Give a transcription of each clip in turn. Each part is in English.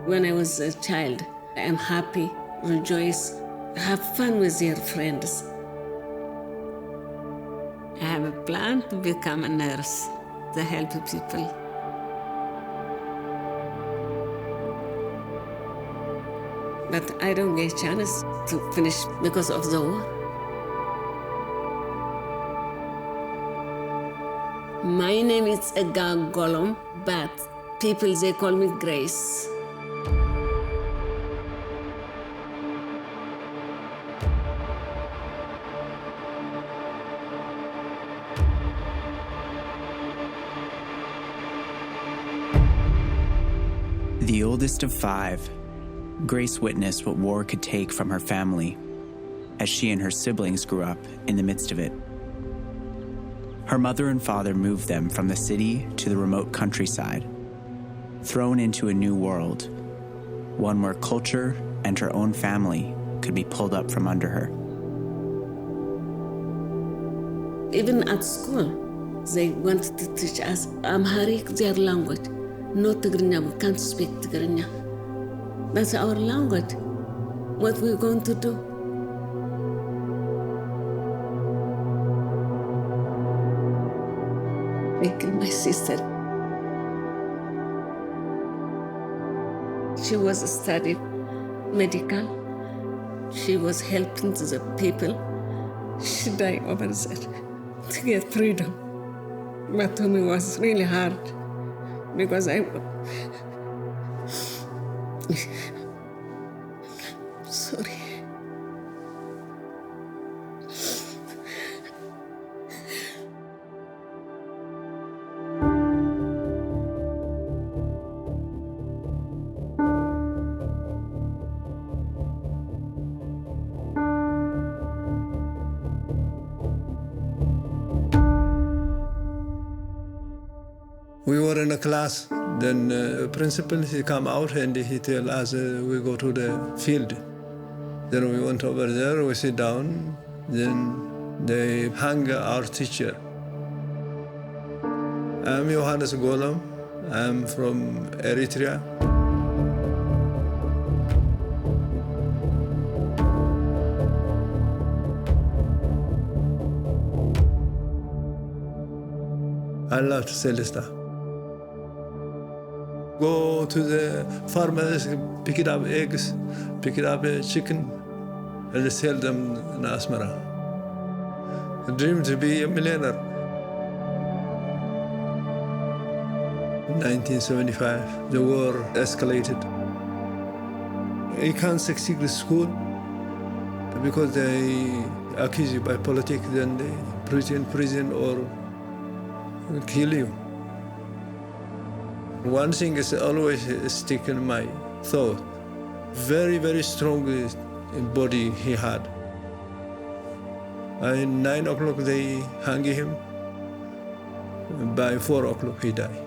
When I was a child, I am happy, rejoice, have fun with your friends. I have a plan to become a nurse to help people. But I don't get a chance to finish because of the war. My name is Aga Golom, but people, they call me Grace. The oldest of 5, Grace witnessed what war could take from her family as she and her siblings grew up in the midst of it. Her mother and father moved them from the city to the remote countryside, thrown into a new world, one where culture and her own family could be pulled up from under her. Even at school, they wanted to teach us Amharic, their language. No Tigrinya, we can't speak Tigrinya. That's our language. What we're going to do? I killed my sister. She was studying medical. She was helping the people. She died over there to get freedom. But to me it was really hard because sorry. We were in a class, then principal, he come out and he tell us we go to the field. Then we went over there, we sit down, then they hang our teacher. I'm Johannes Golom, I'm from Eritrea. I love to sell stuff. Go to the farmers, pick it up eggs, pick it up chicken, and sell them in Asmara. I dream to be a millionaire. In 1975, the war escalated. You can't succeed with school because they accuse you by politics, then they put you in prison or kill you. One thing is always stick in my thought. Very, very strong body he had. At 9 o'clock they hung him. By 4 o'clock he died.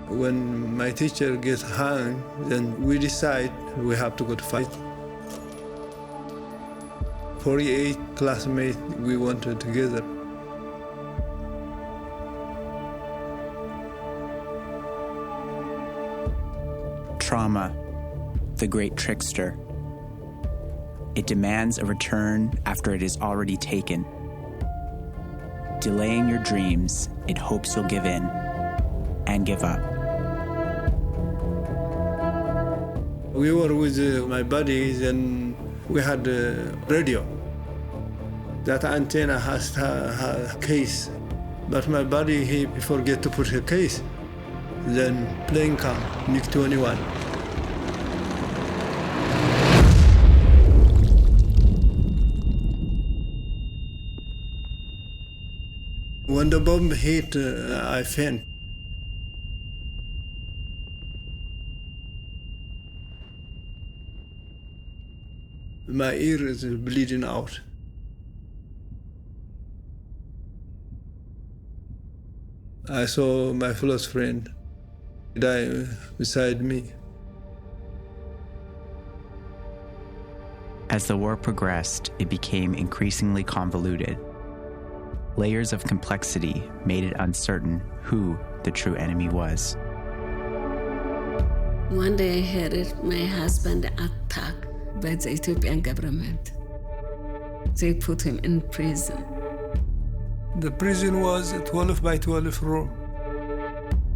When my teacher gets hung, then we decide we have to go to fight. 48 classmates, we went together. Trauma, the great trickster. It demands a return after it is already taken. Delaying your dreams, it hopes you'll give in and give up. We were with my buddies and we had a radio. That antenna has a case, but my buddy, he forget to put a case. Then plane come, MiG-21. When the bomb hit, I faint. My ear is bleeding out. I saw my close friend die beside me. As the war progressed, it became increasingly convoluted. Layers of complexity made it uncertain who the true enemy was. One day I heard it, my husband attacked by the Ethiopian government. They put him in prison. The prison was a 12 by 12 room.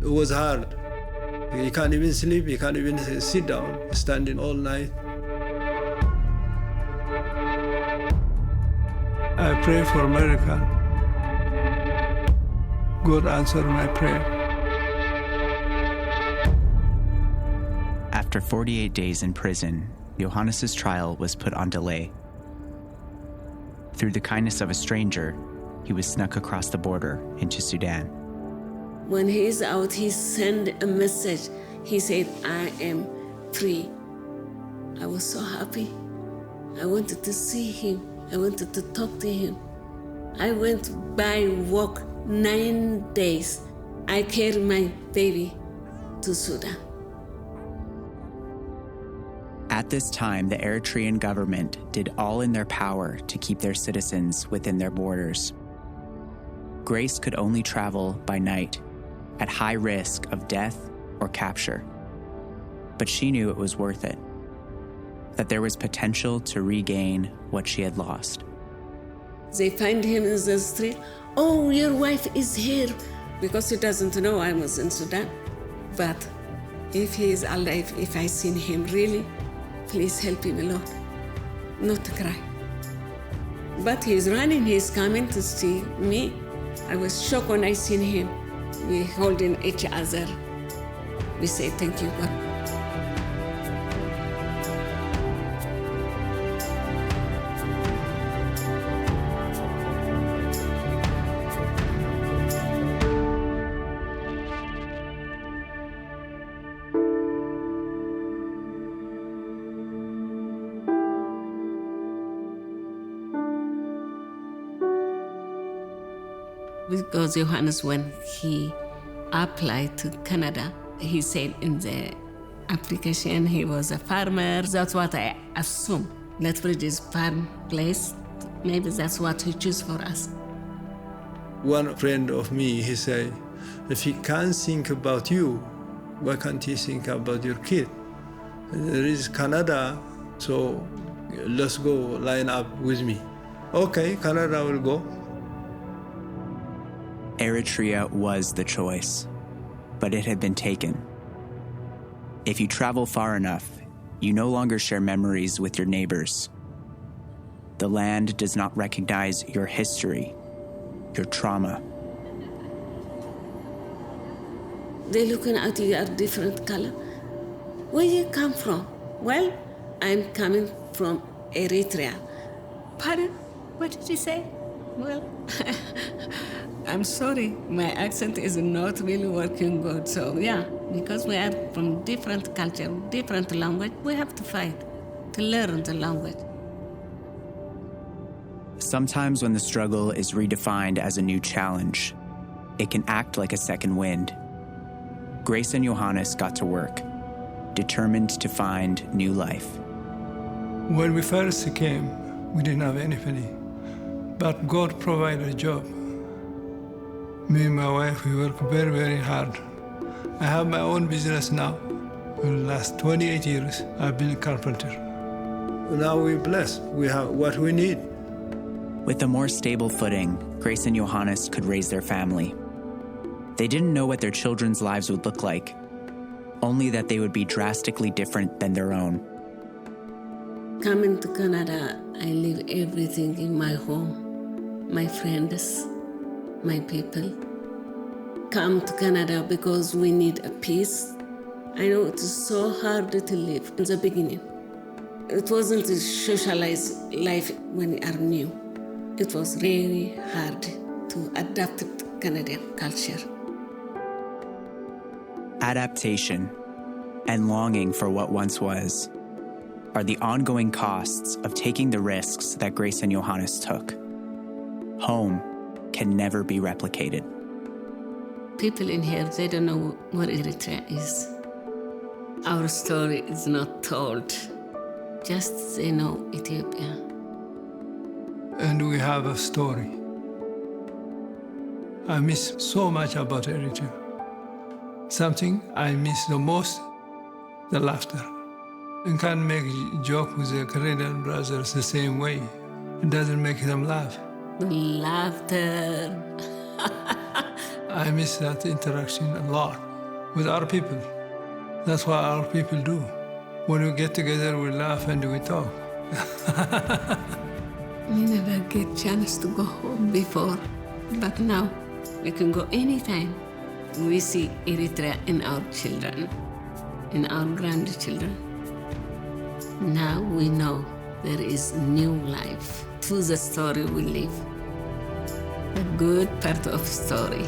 It was hard. You can't even sleep, you can't even sit down, standing all night. I pray for miracle. God answered my prayer. After 48 days in prison, Johannes's trial was put on delay. Through the kindness of a stranger, he was snuck across the border into Sudan. When he is out, he sent a message. He said, I am free. I was so happy. I wanted to see him. I wanted to talk to him. I went by walk 9 days. I carried my baby to Sudan. At this time, the Eritrean government did all in their power to keep their citizens within their borders. Grace could only travel by night, at high risk of death or capture. But she knew it was worth it, that there was potential to regain what she had lost. They find him in the street. Oh, your wife is here. Because he doesn't know I was in Sudan. But if he is alive, if I seen him really, please help him a lot, not to cry. But he's running, he's coming to see me. I was shocked when I seen him. We holding each other. We say, thank you, God. Because Johannes, when he applied to Canada, he said in the application he was a farmer. That's what I assume. Lethbridge is farm place. Maybe that's what he chose for us. One friend of me, he said, if he can't think about you, why can't he think about your kid? There is Canada, so let's go line up with me. Okay, Canada will go. Eritrea was the choice, but it had been taken. If you travel far enough, you no longer share memories with your neighbors. The land does not recognize your history, your trauma. They're looking at you at different color. Where you come from? Well, I'm coming from Eritrea. Pardon? What did you say? Well, I'm sorry, my accent is not really working good. So yeah, because we are from different culture, different language, we have to fight to learn the language. Sometimes when the struggle is redefined as a new challenge, it can act like a second wind. Grace and Johannes got to work, determined to find new life. When we first came, we didn't have anything, but God provided a job. Me and my wife, we work very, very hard. I have my own business now. For the last 28 years, I've been a carpenter. Now we're blessed. We have what we need. With a more stable footing, Grace and Johannes could raise their family. They didn't know what their children's lives would look like, only that they would be drastically different than their own. Coming to Canada, I leave everything in my home, my friends, my people. Come to Canada because we need a peace. I know it is so hard to live in the beginning. It wasn't a socialized life when you are new. It was really hard to adapt to Canadian culture. Adaptation and longing for what once was are the ongoing costs of taking the risks that Grace and Johannes took. Home can never be replicated. People in here, they don't know what Eritrea is. Our story is not told. Just they know Ethiopia. And we have a story. I miss so much about Eritrea. Something I miss the most the laughter. You can't make a joke with the Canadian brothers the same way. It doesn't make them laugh. The laughter. I miss that interaction a lot with our people. That's what our people do. When we get together, we laugh and we talk. We never get chance to go home before, but now we can go anytime. We see Eritrea in our children, in our grandchildren. Now we know there is new life to the story we live. A good part of story.